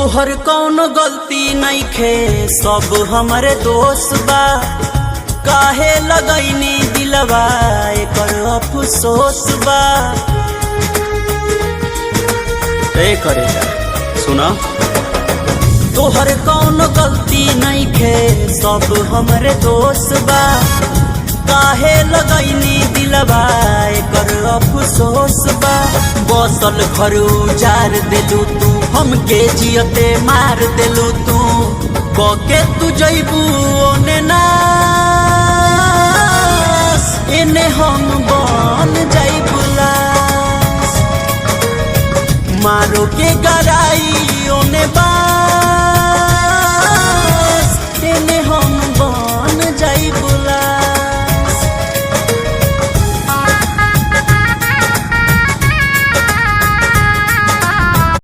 तोहर कौनो गलती नइखे, सब हमरे दोस्त बा। काहे लगैनी दिलवा एकर अफसोस बा। करे सुना, तोहर कौनो गलती नइखे, सब हमरे दोस्त बा। काहे लगैनी दिलवा एकर अफसोस बा। बसल घर उजार देलू तू, हमके जियते मार देलू तू। बके तू जइबू ओने नास, एने हम बन जाइबू लाश। मारो के गराई ओने बा